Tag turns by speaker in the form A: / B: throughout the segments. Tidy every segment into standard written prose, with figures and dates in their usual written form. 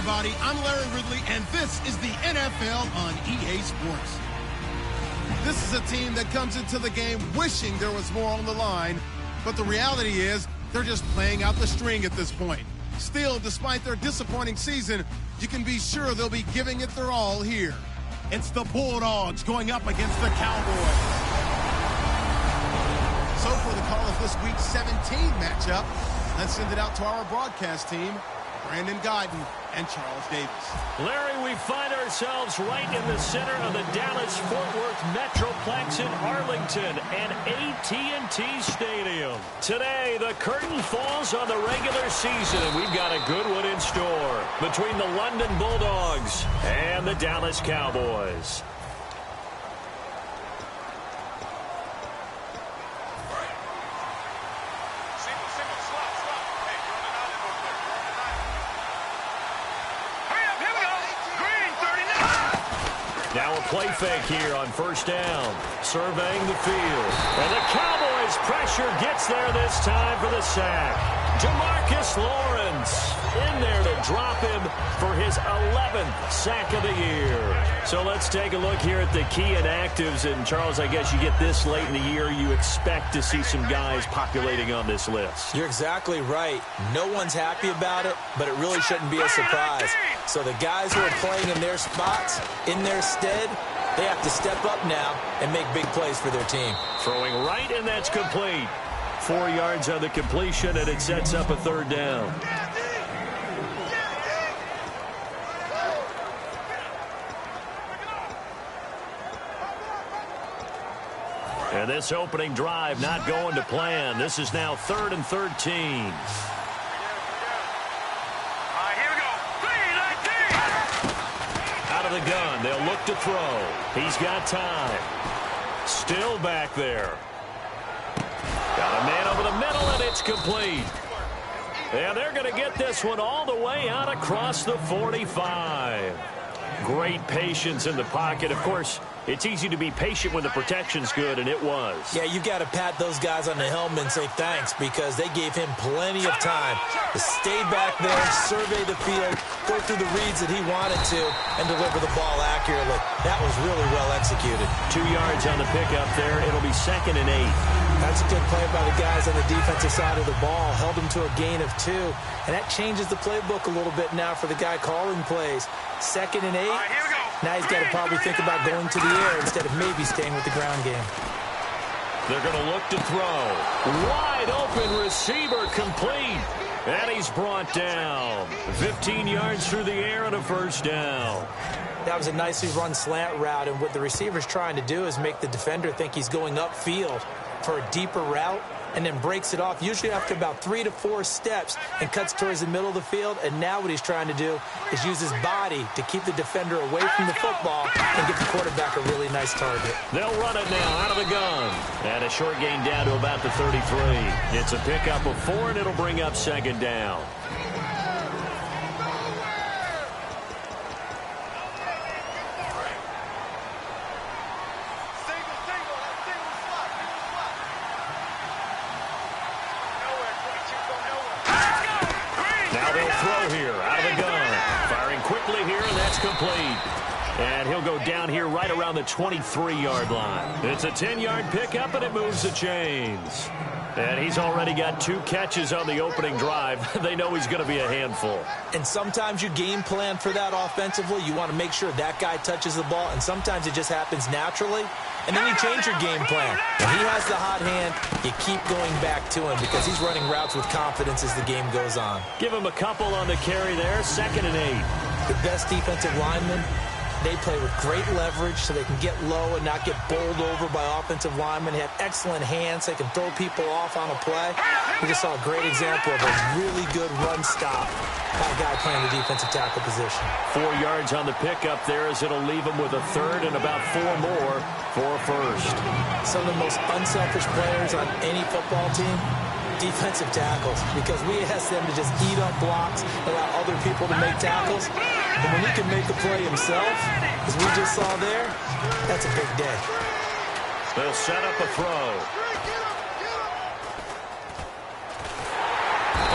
A: everybody. I'm Larry Ridley, and this is the NFL on EA Sports. This is a team that comes into the game wishing there was more on the line, but the reality is they're just playing out the string at this point. Still, despite their disappointing season, you can be sure they'll be giving it their all here. It's the Bulldogs going up against the Cowboys. So for the call of this week's 17 matchup, let's send it out to our broadcast team, Brandon Guyton and Charles Davis.
B: Larry, we find ourselves right in the center of the Dallas-Fort Worth Metroplex in Arlington and AT&T Stadium. Today, the curtain falls on the regular season, and we've got a good one in store between the London Bulldogs and the Dallas Cowboys. Now a play fake here on first down. Surveying the field. And the Cowboys' pressure gets there this time for the sack. Demarcus Lawrence in there to drop him for his 11th sack of the year. So let's take a look here at the key inactives. And, Charles, I guess you get this late in the year, you expect to see some guys populating on this list.
C: You're exactly right. No one's happy about it, but it really shouldn't be a surprise. So the guys who are playing in their spots, in their stead, they have to step up now and make big plays for their team.
B: Throwing right, and that's complete. 4 yards on the completion, and it sets up a third down. And this opening drive not going to plan. This is now 3rd and 13. Out of the gun, they'll look to throw. He's got time. Still back there. Got a man over the middle, and it's complete. And they're going to get this one all the way out across the 45. Great patience in the pocket. Of course, it's easy to be patient when the protection's good, and it was.
C: Yeah, you got to pat those guys on the helmet and say thanks, because they gave him plenty of time to stay back there, survey the field, go through the reads that he wanted to, and deliver the ball accurately. That was really well executed.
B: 2 yards on the pickup there. It'll be 2nd and 8.
C: That's a good play by the guys on the defensive side of the ball. Held him to a gain of 2. And that changes the playbook a little bit now for the guy calling plays. 2nd and 8. Now he's got to probably think about going to the air instead of maybe staying with the ground game.
B: They're going to look to throw. Wide open receiver, complete. And he's brought down. 15 yards through the air and a first down.
C: That was a nicely run slant route, and what the receiver's trying to do is make the defender think he's going upfield for a deeper route, and then breaks it off, usually after about 3 to 4 steps, and cuts towards the middle of the field. And now what he's trying to do is use his body to keep the defender away from the football and give the quarterback a really nice target.
B: They'll run it now out of the gun. And a short gain down to about the 33. It's a pickup of 4, and it'll bring up 2nd down. Complete. And he'll go down here right around the 23-yard line. It's a 10-yard pickup, and it moves the chains. And he's already got 2 catches on the opening drive. They know he's going to be a handful.
C: And sometimes you game plan for that offensively. You want to make sure that guy touches the ball, and sometimes it just happens naturally. And then you change your game plan. When he has the hot hand, you keep going back to him because he's running routes with confidence as the game goes on.
B: Give him a couple on the carry there. 2nd and 8.
C: The best defensive linemen, they play with great leverage so they can get low and not get bowled over by offensive linemen. They have excellent hands. They can throw people off on a play. We just saw a great example of a really good run stop by a guy playing the defensive tackle position.
B: 4 yards on the pickup there as it'll leave him with a 3rd and about 4 more for a first.
C: Some of the most unselfish players on any football team, defensive tackles, because we ask them to just eat up blocks, allow other people to make tackles. But when he can make the play himself, as we just saw there, that's a big day.
B: They'll set up a throw.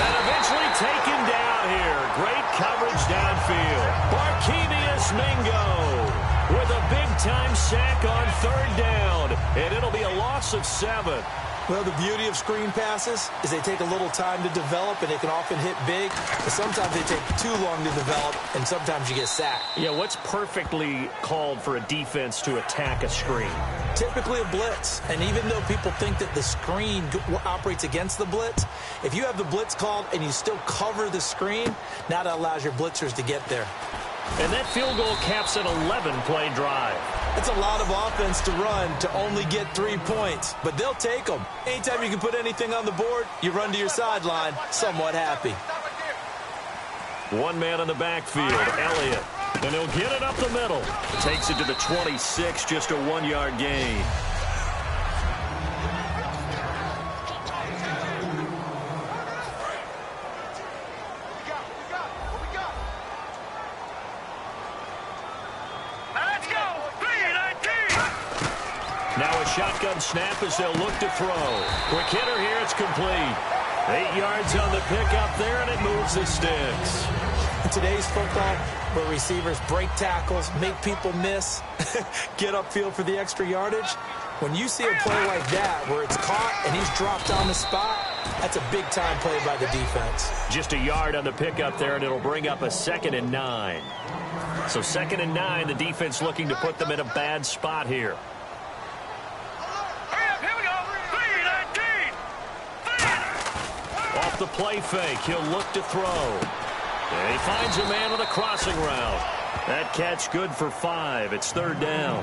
B: And eventually taken down here. Great coverage downfield. Barkevius Mingo with a big-time sack on 3rd down, and it'll be a loss of 7.
C: Well, the beauty of screen passes is they take a little time to develop, and they can often hit big, but sometimes they take too long to develop, and sometimes you get sacked.
B: Yeah, what's perfectly called for a defense to attack a screen?
C: Typically a blitz, and even though people think that the screen operates against the blitz, if you have the blitz called and you still cover the screen, now that allows your blitzers to get there.
B: And that field goal caps an 11-play drive.
C: It's a lot of offense to run to only get 3 points, but they'll take them. Anytime you can put anything on the board, you run to your sideline somewhat happy.
B: One man on the backfield, Elliott. And he'll get it up the middle. Takes it to the 26, just a 1-yard gain. Now a shotgun snap as they'll look to throw. Quick hitter here, it's complete. 8 yards on the pickup there, and it moves the sticks.
C: In today's football, where receivers break tackles, make people miss, get upfield for the extra yardage, when you see a play like that where it's caught and he's dropped on the spot, that's a big-time play by the defense.
B: Just a yard on the pickup there, and it'll bring up a 2nd and 9. So 2nd and 9, the defense looking to put them in a bad spot here. Off the play fake, he'll look to throw. And he finds a man with a crossing route. That catch good for 5. It's 3rd down.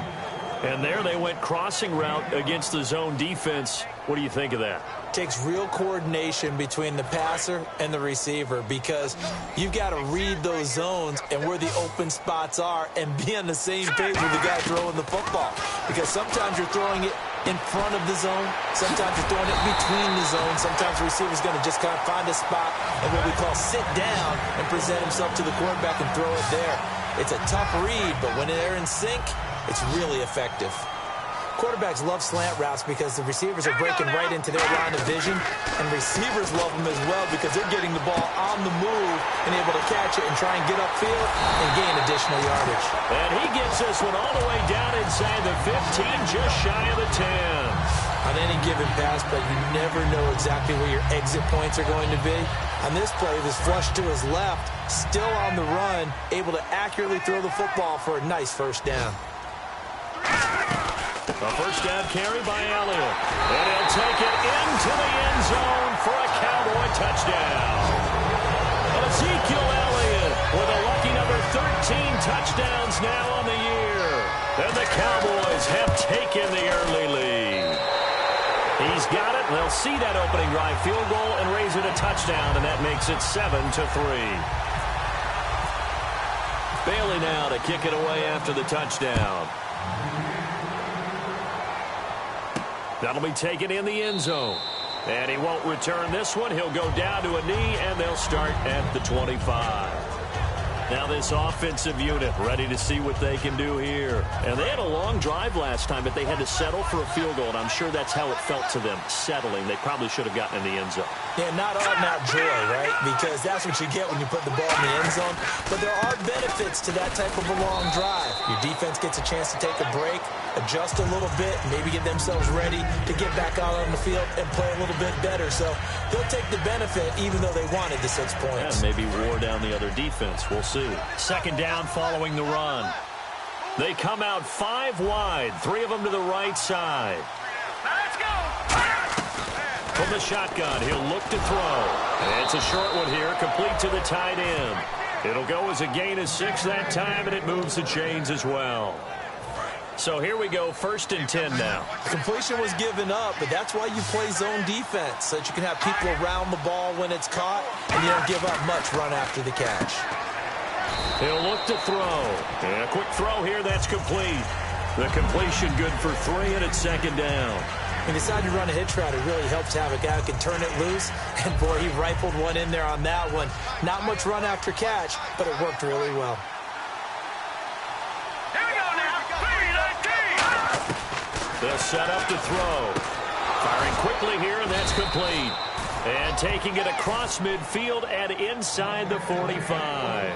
B: And there they went crossing route against the zone defense. What do you think of that?
C: Takes real coordination between the passer and the receiver, because you've got to read those zones and where the open spots are and be on the same page with the guy throwing the football. Because sometimes you're throwing it in front of the zone. Sometimes you're throwing it between the zones. Sometimes the receiver's going to just kind of find a spot and what we call sit down and present himself to the quarterback and throw it there. It's a tough read, but when they're in sync, it's really effective. Quarterbacks love slant routes because the receivers are breaking right into their line of vision, and receivers love them as well because they're getting the ball on the move and able to catch it and try and get upfield and gain additional yardage.
B: And he gets this one all the way down inside the 15, just shy of the 10.
C: On any given pass play, you never know exactly where your exit points are going to be. On this play, it was flushed to his left, still on the run, able to accurately throw the football for a nice 1st down.
B: A 1st down carry by Elliott. And he'll take it into the end zone for a Cowboy touchdown. Ezekiel Elliott with a lucky number 13 touchdowns now on the year. And the Cowboys have taken the early lead. He's got it, and they'll see that opening drive field goal and raise it a touchdown, and that makes it 7-3. Bailey now to kick it away after the touchdown. That'll be taken in the end zone. And he won't return this one. He'll go down to a knee, and they'll start at the 25. Now this offensive unit ready to see what they can do here. And they had a long drive last time, but they had to settle for a field goal, and I'm sure that's how it felt to them, settling. They probably should have gotten in the end zone.
C: Yeah, not joy, right? Because that's what you get when you put the ball in the end zone. But there are benefits to that type of a long drive. Your defense gets a chance to take a break, adjust a little bit, maybe get themselves ready to get back out on the field and play a little bit better. So they'll take the benefit even though they wanted the 6 points.
B: Yeah, maybe wore down the other defense. We'll see. 2nd down following the run. They come out 5 wide, 3 of them to the right side.
D: Let's go!
B: From the shotgun, he'll look to throw. And it's a short one here, complete to the tight end. It'll go as a gain of 6 that time, and it moves the chains as well. So here we go, 1st and 10 now.
C: Completion was given up, but that's why you play zone defense, so that you can have people around the ball when it's caught, and you don't give up much run after the catch.
B: He'll look to throw. And a quick throw here, that's complete. The completion good for 3, and it's 2nd down.
C: When you decide to run a hitch route, it really helps to have a guy who can turn it loose. And, boy, he rifled one in there on that one. Not much run after catch, but it worked really well.
D: Here we go now. 3-19.
B: They'll set up to throw. Firing quickly here, and that's complete. And taking it across midfield and inside the 45.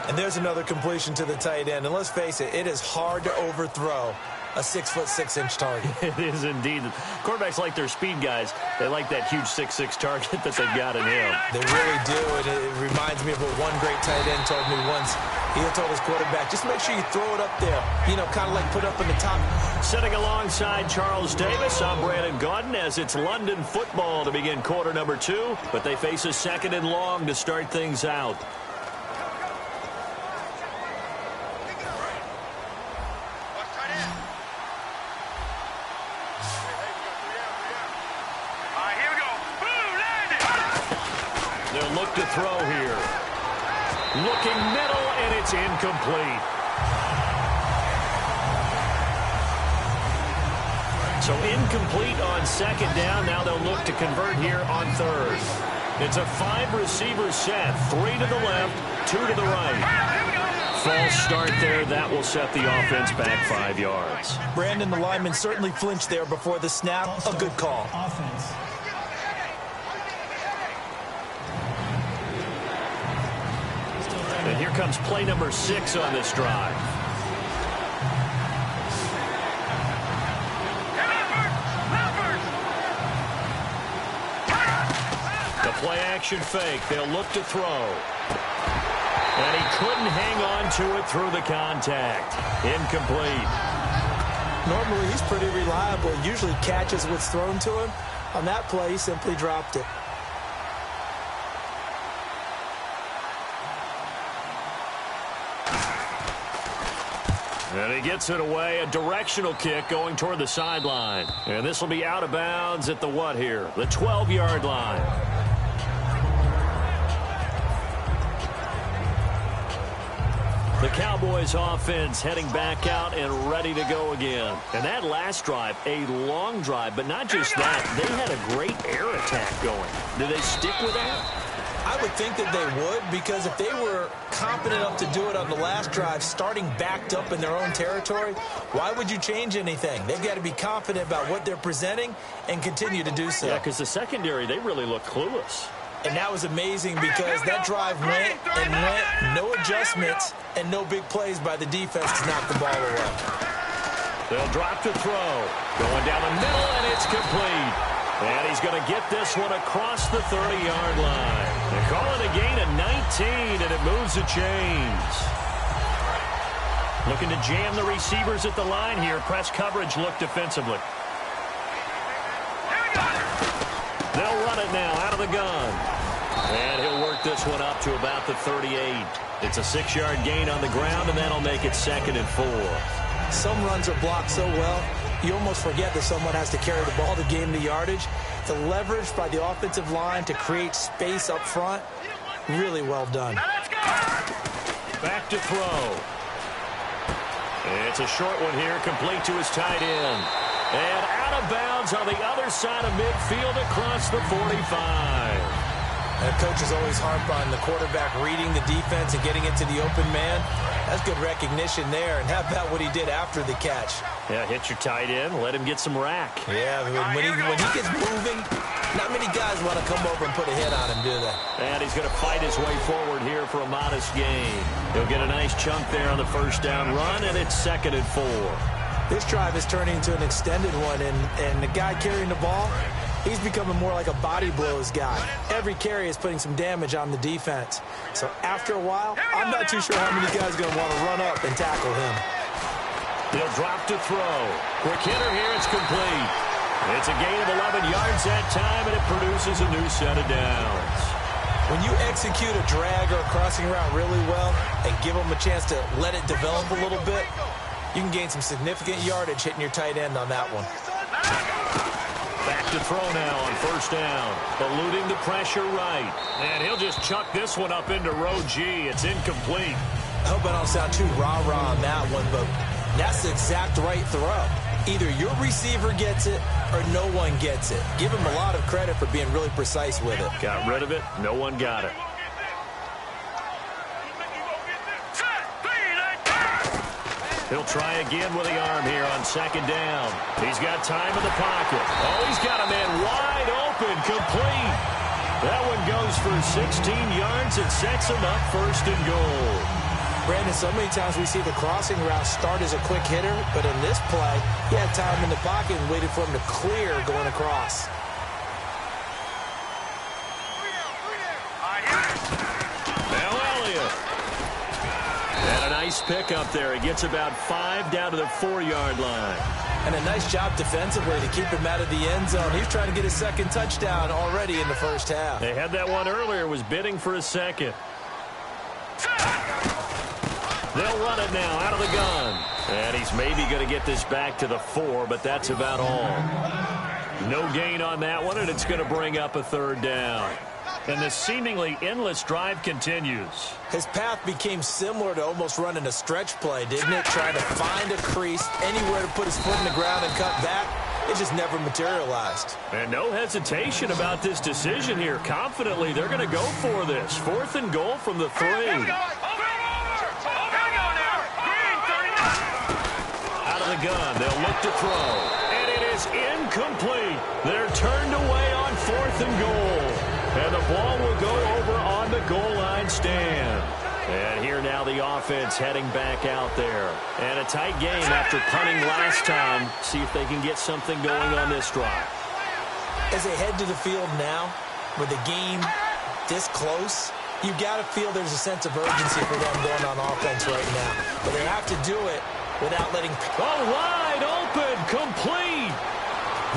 C: And there's another completion to the tight end. And let's face it, it is hard to overthrow a 6'6" target.
B: It is indeed. Quarterbacks like their speed guys. They like that huge 6'6" target that they've got in him.
C: They really do, and it reminds me of what one great tight end told me once. He had told his quarterback, just make sure you throw it up there. You know, kind of like put up in the top.
B: Sitting alongside Charles Davis, I'm Brandon Gaudin as it's London football to begin quarter number 2. But they face a 2nd and long to start things out. They'll look to throw here. Looking middle, and it's incomplete. So incomplete on 2nd down. Now they'll look to convert here on 3rd. It's a 5-receiver set. 3 to the left, 2 to the right. False start there. That will set the offense back 5 yards.
C: Brandon, the lineman certainly flinched there before the snap. A good call.
B: And here comes play number 6 on this drive. The play-action fake. They'll look to throw. And he couldn't hang on to it through the contact. Incomplete.
C: Normally, he's pretty reliable. Usually catches what's thrown to him. On that play, he simply dropped it.
B: And he gets it away, a directional kick going toward the sideline. And this will be out of bounds at the what here? The 12-yard line. The Cowboys offense heading back out and ready to go again. And that last drive, a long drive, but not just that. They had a great air attack going. Do they stick with that?
C: I would think that they would, because if they were competent enough to do it on the last drive, starting backed up in their own territory, why would you change anything? They've got to be confident about what they're presenting and continue to do so.
B: Yeah, because the secondary, they really look clueless.
C: And that was amazing because that drive went and went, no adjustments, and no big plays by the defense to knock the ball away.
B: They'll drop to throw. Going down the middle, and it's complete. And he's going to get this one across the 30-yard line. They call it a gain of 19, and it moves the chains. Looking to jam the receivers at the line here. Press coverage look defensively. They'll run it now out of the gun. And he'll work this one up to about the 38. It's a 6-yard gain on the ground, and that'll make it 2nd and 4.
C: Some runs are blocked so well, you almost forget that someone has to carry the ball to gain the yardage. The leverage by the offensive line to create space up front, really well done.
B: Back to throw. It's a short one here, complete to his tight end. And out of bounds on the other side of midfield across the 45.
C: And coaches always harp on the quarterback reading the defense and getting into the open man. That's good recognition there. And how about what he did after the catch?
B: Yeah, hit your tight end, let him get some rack.
C: Yeah, when he gets moving, not many guys want to come over and put a hit on him, do they?
B: And he's going to fight his way forward here for a modest gain. He'll get a nice chunk there on the first down run, and it's 2nd and 4.
C: This drive is turning into an extended one, and the guy carrying the ball, he's becoming more like a body blows guy. Every carry is putting some damage on the defense. So after a while, I'm not too sure how many guys are going to want to run up and tackle him.
B: He'll drop to throw. Quick hitter here, it's complete. It's a gain of 11 yards that time, and it produces a new set of downs.
C: When you execute a drag or a crossing route really well and give them a chance to let it develop a little bit, you can gain some significant yardage hitting your tight end on that one.
B: Back to throw now on first down. Eluding the pressure right. And he'll just chuck this one up into row G. It's incomplete.
C: I hope I don't sound too rah-rah on that one, but that's the exact right throw. Either your receiver gets it or no one gets it. Give him a lot of credit for being really precise with it.
B: Got rid of it. No one got it. He'll try again with the arm here on 2nd down. He's got time in the pocket. Oh, he's got a man wide open, complete. That one goes for 16 yards and sets him up first and goal.
C: Brandon, so many times we see the crossing route start as a quick hitter, but in this play, he had time in the pocket and waited for him to clear going across.
B: Now Elliott. And a nice pickup there. He gets about 5 down to the 4-yard line.
C: And a nice job defensively to keep him out of the end zone. He's trying to get his second touchdown already in the first half.
B: They had that one earlier, was bidding for a second. They'll run it now out of the gun. And he's maybe going to get this back to the 4, but that's about all. No gain on that one, and it's going to bring up a 3rd down. And the seemingly endless drive continues.
C: His path became similar to almost running a stretch play, didn't it? Trying to find a crease, anywhere to put his foot in the ground and cut back. It just never materialized.
B: And no hesitation about this decision here. Confidently, they're going to go for this. 4th and goal from the 3. Out of the gun, they'll look to throw. And it is incomplete. They're turned away on 4th and goal. And the ball will go over on the goal line stand. And here now the offense heading back out there. And a tight game after punting last time. See if they can get something going on this drive.
C: As they head to the field now, with the game this close, you've got to feel there's a sense of urgency for them going on offense right now. But they have to do it without letting...
B: Oh, wide open, complete.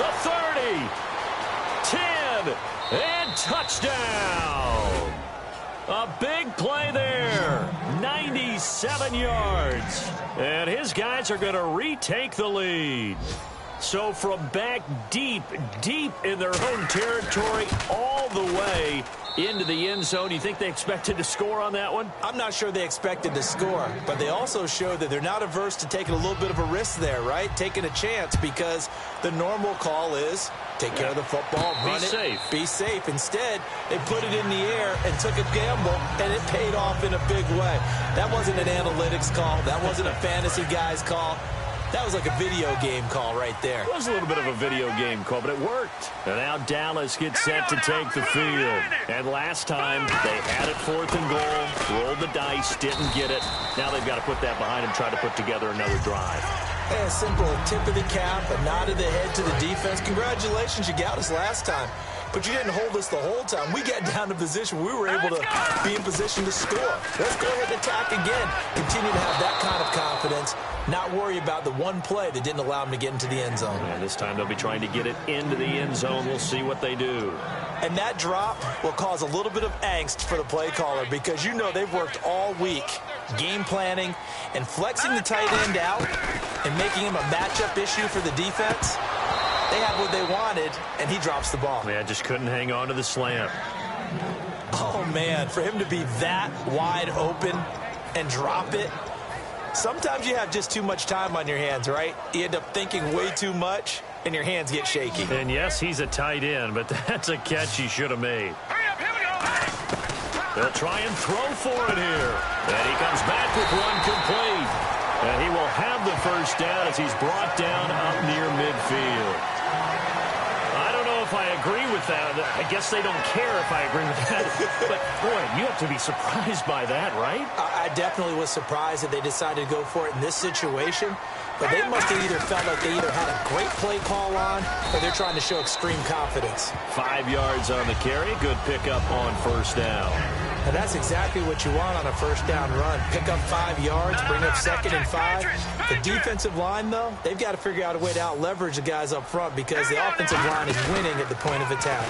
B: The 30, 10, and touchdown. A big play there. 97 yards. And his guys are going to retake the lead. So from back deep in their own territory all the way into the end zone, you think they expected to score on that one?
C: I'm not sure they expected to score, but they also showed that they're not averse to taking a little bit of a risk there, right? Taking a chance, because the normal call is take care of the football, run it, be safe. Instead, they put it in the air and took a gamble, and it paid off in a big way. That wasn't an analytics call. That wasn't a fantasy guy's call. That was like a video game call right there.
B: It was a little bit of a video game call, but it worked. And now Dallas gets set to take the field. And last time, they had it 4th and goal, rolled the dice, didn't get it. Now they've got to put that behind them, try to put together another drive.
C: A simple tip of the cap, a nod of the head to the defense. Congratulations, you got us last time. But you didn't hold us the whole time. We got down to position. We were able to be in position to score. Let's go ahead and attack again. Continue to have that kind of confidence. Not worry about the one play that didn't allow them to get into the end zone.
B: And this time they'll be trying to get it into the end zone. We'll see what they do.
C: And that drop will cause a little bit of angst for the play caller, because you know they've worked all week game planning and flexing the tight end out and making him a matchup issue for the defense. They had what they wanted, and he drops the ball.
B: Yeah, just couldn't hang on to the slant.
C: Oh, man, for him to be that wide open and drop it. Sometimes you have just too much time on your hands, right? You end up thinking way too much, and your hands get shaky.
B: And yes, he's a tight end, but that's a catch he should have made. They'll try and throw for it here. And he comes back with one complete. And he will have the first down as he's brought down up near midfield. I don't know if I agree with that. I guess they don't care if I agree with that. But, boy, you have to be surprised by that, right?
C: I definitely was surprised that they decided to go for it in this situation. But they must have either felt like they either had a great play call on, or they're trying to show extreme confidence.
B: 5 yards on the carry. Good pickup on first down.
C: And that's exactly what you want on a first down run. Pick up 5 yards, bring up 2nd and 5. The defensive line, though, they've got to figure out a way to out-leverage the guys up front, because the offensive line is winning at the point of attack.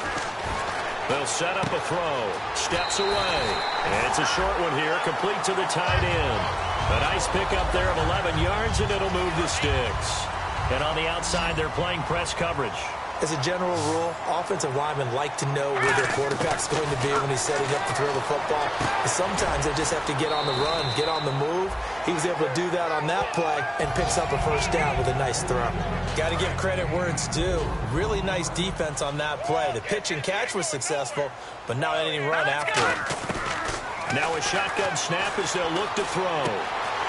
B: They'll set up a throw. Steps away. And it's a short one here, complete to the tight end. A nice pickup there of 11 yards, and it'll move the sticks. And on the outside, they're playing press coverage.
C: As a general rule, offensive linemen like to know where their quarterback's going to be when he's setting up to throw the football. But sometimes they just have to get on the run, get on the move. He was able to do that on that play and picks up a first down with a nice throw. Got to give credit where it's due. Really nice defense on that play. The pitch and catch was successful, but not any run after it.
B: Now a shotgun snap as they'll look to throw.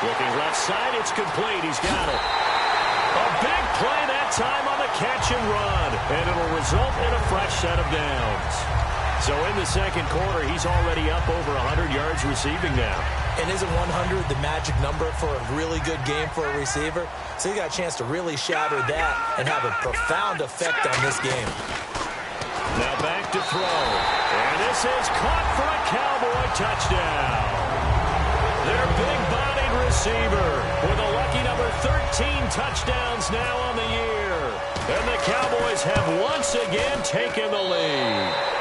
B: Looking left side, it's complete. He's got it. A big play that time on the catch and run, and it'll result in a fresh set of downs. So So in the second quarter, he's already up over 100 yards receiving now.
C: And isn't 100 the magic number for a really good game for a receiver? So he got a chance to really shatter that and have a profound effect on this game.
B: Now back to throw. And this is caught for a Cowboy touchdown. Their big-bodied receiver with a lucky number 13 touchdowns now on the year. And the Cowboys have once again taken the lead.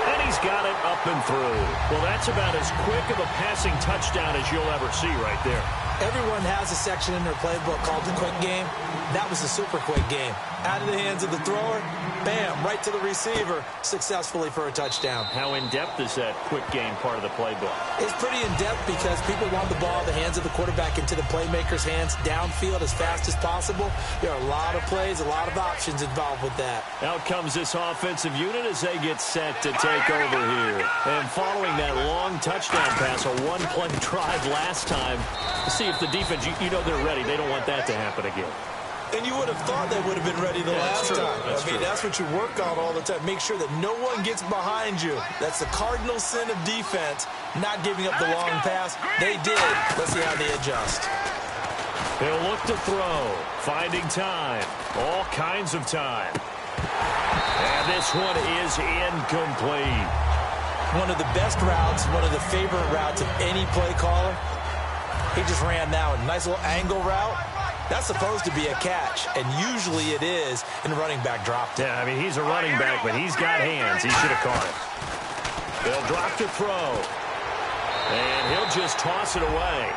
B: And he's got it up and through. Well, that's about as quick of a passing touchdown as you'll ever see right there.
C: Everyone has a section in their playbook called the quick game. That was a super quick game. Out of the hands of the thrower, bam, right to the receiver, successfully for a touchdown.
B: How in-depth is that quick game part of the playbook?
C: It's pretty in-depth because people want the ball, the hands of the quarterback into the playmaker's hands, downfield as fast as possible. There are a lot of plays, a lot of options involved with that.
B: Out comes this offensive unit as they get set to take over here. And following that long touchdown pass, a one-play drive last time, see if the defense, you know they're ready. They don't want that to happen again.
C: And you would have thought they would have been ready the last time. That's what you work on all the time. Make sure that no one gets behind you. That's the cardinal sin of defense, not giving up the long pass. They did. Let's see how they adjust.
B: They'll look to throw, finding time, all kinds of time. And this one is incomplete.
C: One of the best routes, one of the favorite routes of any play caller. He just ran that one. Nice little angle route. That's supposed to be a catch, and usually it is, and the running back dropped it.
B: Yeah, I mean, he's a running back, but he's got hands. He should have caught it. They'll drop to throw, and he'll just toss it away.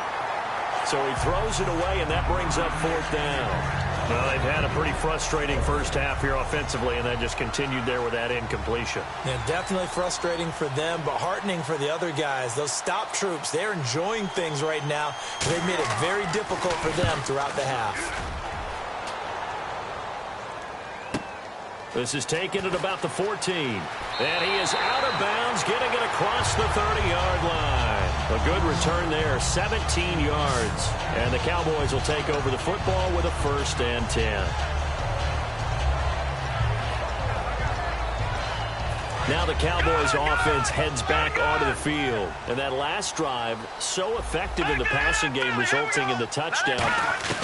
B: So he throws it away, and that brings up fourth down. Well, they've had a pretty frustrating first half here offensively, and then just continued there with that incompletion.
C: Yeah, definitely frustrating for them, but heartening for the other guys. Those stop troops, they're enjoying things right now. They've made it very difficult for them throughout the half.
B: This is taken at about the 14. And he is out of bounds, getting it across the 30-yard line. A good return there, 17 yards. And the Cowboys will take over the football with a 1st and 10. Now the Cowboys offense heads back onto the field. And that last drive, so effective in the passing game, resulting in the touchdown.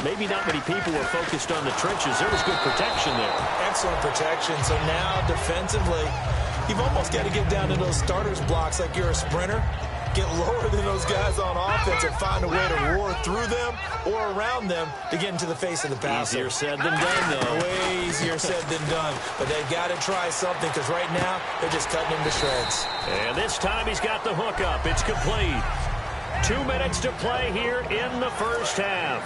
B: Maybe not many people were focused on the trenches. There was good protection there. Excellent protection. So now defensively, you've almost got to get down to those starters blocks like you're a sprinter. Get lower than those guys on offense and find a way to roar through them or around them to get into the face of the passer. Easier said than done, though.
C: Way easier said than done. But they've got to try something because right now they're just cutting him to shreds.
B: And this time he's got the hook up. It's complete. 2 minutes to play here in the first half.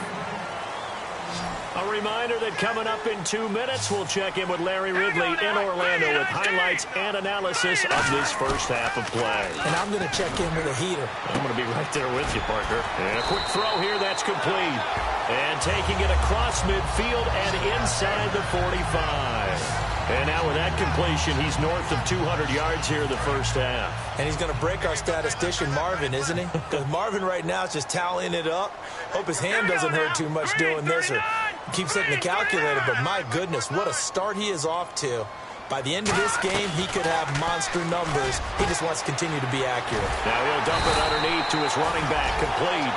B: A reminder that coming up in 2 minutes, we'll check in with Larry Ridley in Orlando with highlights and analysis of this first half of play.
C: And I'm going to check in with a heater.
B: I'm going to be right there with you, partner. And a quick throw here, that's complete. And taking it across midfield and inside the 45. And now with that completion, he's north of 200 yards here in the first half.
C: And he's going to break our statistician, Marvin, isn't he? Because Marvin right now is just tallying it up. Hope his hand doesn't hurt too much doing this or keeps hitting the calculator. But my goodness, what a start he is off to. By the end of this game, he could have monster numbers. He just wants to continue to be accurate.
B: Now he'll dump it underneath to his running back, complete.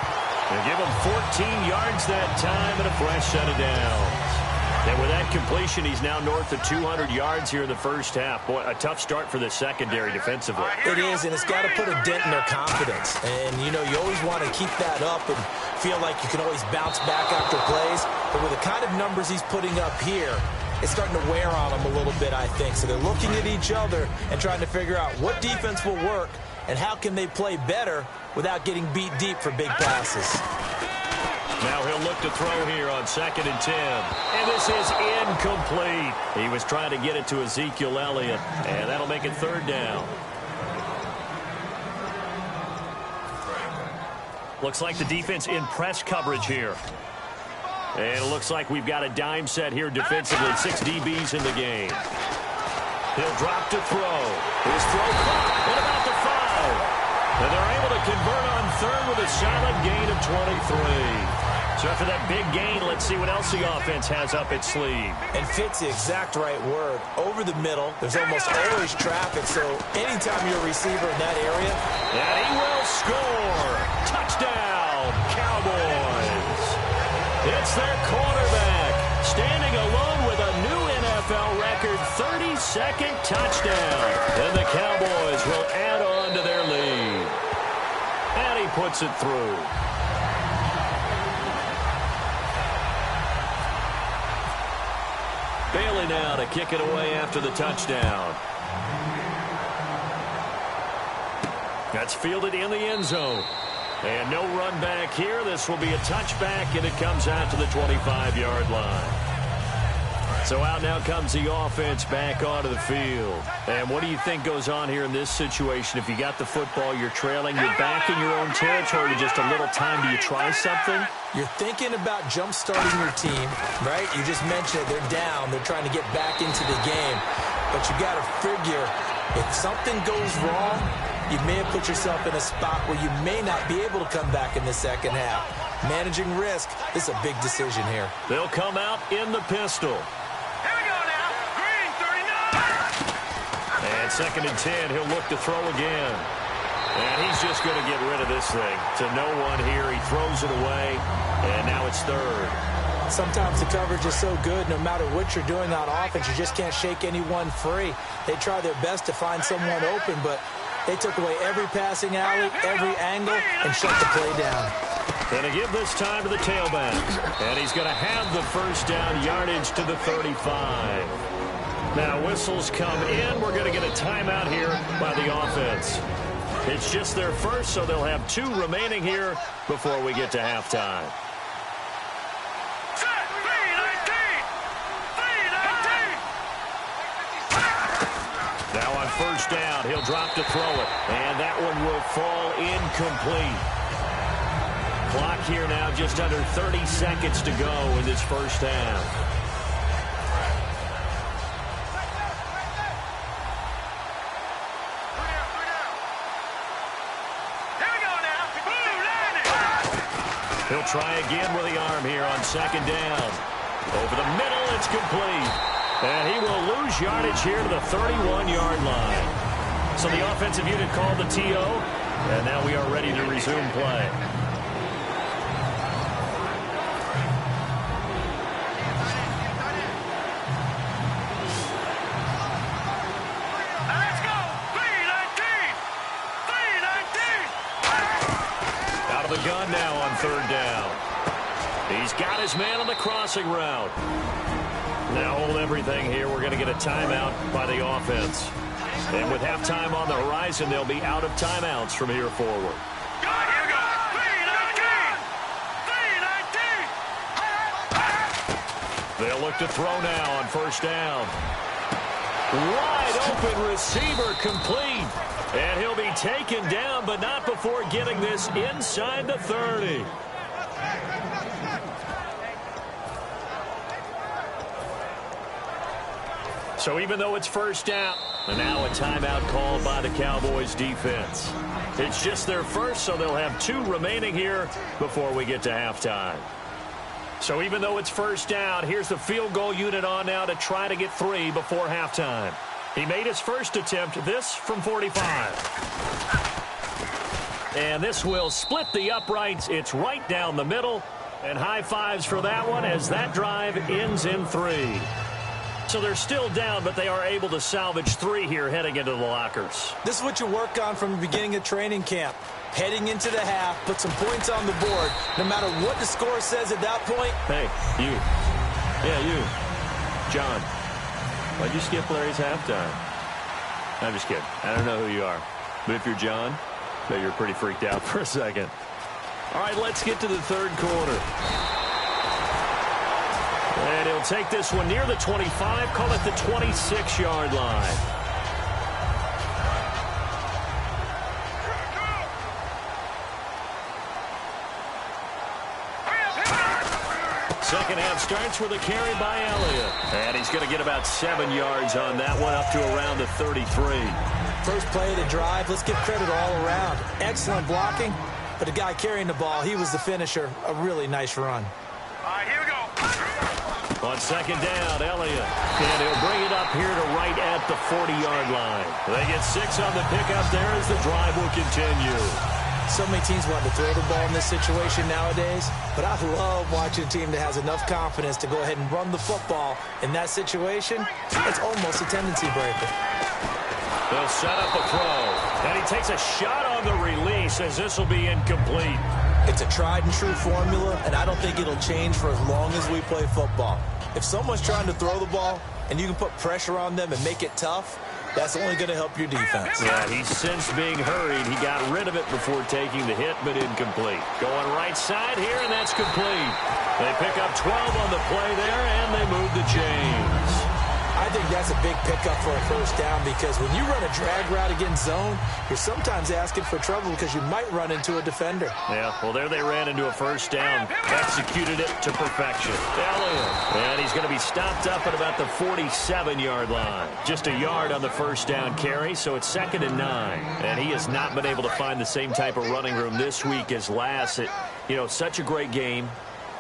B: And give him 14 yards that time and a fresh set of downs. And with that completion, he's now north of 200 yards here in the first half. Boy, a tough start for the secondary defensively.
C: It is, and it's got to put a dent in their confidence. And, you know, you always want to keep that up and feel like you can always bounce back after plays. But with the kind of numbers he's putting up here, it's starting to wear on them a little bit, I think. So they're looking at each other and trying to figure out what defense will work and how can they play better without getting beat deep for big passes.
B: Now he'll look to throw here on 2nd and 10. And this is incomplete. He was trying to get it to Ezekiel Elliott, and that'll make it 3rd down. Looks like the defense in press coverage here. And it looks like we've got a dime set here defensively. 6 DBs in the game. He'll drop to throw. His throw caught at about the 5. And they're able to convert on 3rd with a solid gain of 23. So after that big gain, let's see what else the offense has up its sleeve.
C: And fit's the exact right word. Over the middle, there's almost always traffic, so anytime you're a receiver in that area.
B: And he will score. Touchdown, Cowboys. It's their quarterback, standing alone with a new NFL record 32nd touchdown. And the Cowboys will add on to their lead. And he puts it through. Bailey now to kick it away after the touchdown. That's fielded in the end zone. And no run back here. This will be a touchback, and it comes out to the 25-yard line. So out now comes the offense back onto the field. And what do you think goes on here in this situation? If you got the football, you're trailing, you're back in your own territory with just a little time. Do you try something?
C: You're thinking about jump-starting your team, right? You just mentioned it. They're down. They're trying to get back into the game. But you got to figure, if something goes wrong, you may have put yourself in a spot where you may not be able to come back in the second half. Managing risk, this is a big decision here.
B: They'll come out in the pistol.
D: Here we go now. Green, 39.
B: And 2nd and 10, he'll look to throw again. And he's just going to get rid of this thing. To no one here, he throws it away, and now it's 3rd.
C: Sometimes the coverage is so good, no matter what you're doing on offense, you just can't shake anyone free. They try their best to find someone open, but they took away every passing alley, every angle, and shut the play down.
B: Going to give this time to the tailback. And he's going to have the first down yardage to the 35. Now whistles come in. We're going to get a timeout here by the offense. It's just their first, so they'll have 2 remaining here before we get to halftime.
D: Set, 319. 319.
B: Now on first down, he'll drop to throw it. And that one will fall incomplete. Clock here now just under 30 seconds to go in this first half. He'll try again with the arm here on 2nd down. Over the middle, it's complete. And he will lose yardage here to the 31-yard line. So the offensive unit called the TO, and now we are ready to resume play.
D: Let's go. 319. 319.
B: Out of the gun now on 3rd down. He's got his man on the crossing route. Now hold everything here. We're going to get a timeout by the offense. And with halftime on the horizon, they'll be out of timeouts from here forward.
D: Go, here we go. 319. 319.
B: They'll look to throw now on first down. Wide open receiver complete. And he'll be taken down, but not before getting this inside the 30. So even though it's first down, and now a timeout called by the Cowboys defense. It's just their first, so they'll have 2 remaining here before we get to halftime. So even though it's first down, here's the field goal unit on now to try to get 3 before halftime. He made his first attempt, this from 45. And this will split the uprights. It's right down the middle. And high fives for that one as that drive ends in 3. So they're still down, but they are able to salvage 3 here heading into the lockers.
C: This is what you work on from the beginning of training camp. Heading into the half, put some points on the board. No matter what the score says at that point.
B: Hey, you. Yeah, you. John. Why'd you skip Larry's halftime? I'm just kidding. I don't know who you are. But if you're John, I bet you're pretty freaked out for a second. All right, let's get to the 3rd quarter. And he'll take this one near the 25, call it the 26-yard line. Second half starts with a carry by Elliott. And he's going to get about 7 yards on that one, up to around the 33.
C: First play of the drive, let's give credit all around. Excellent blocking, But the guy carrying the ball, he was the finisher. A really nice run.
D: All right, here we go.
B: On second down, Elliott. And he'll bring it up here to right at the 40-yard line. They get 6 on the pickup there as the drive will continue.
C: So many teams want to throw the ball in this situation nowadays, but I love watching a team that has enough confidence to go ahead and run the football. In that situation, it's almost a tendency breaker.
B: They'll set up a throw, and he takes a shot on the release as this will be incomplete.
E: It's a tried-and-true formula, and I don't think it'll change for as long as we play football. If someone's trying to throw the ball and you can put pressure on them and make it tough, that's only going to help your defense.
B: Yeah, he's since being hurried. He got rid of it before taking the hit, but incomplete. Going right side here, and that's complete. They pick up 12 on the play there, and they move the chains.
C: I think that's a big pickup for a first down because when you run a drag route against zone, you're sometimes asking for trouble because you might run into a defender.
B: Yeah, well, there they ran into a first down, executed it to perfection. Elliott, and he's going to be stopped up at about the 47-yard line. Just a yard on the first down carry, so it's 2nd and 9. And he has not been able to find the same type of running room this week as last. Such a great game.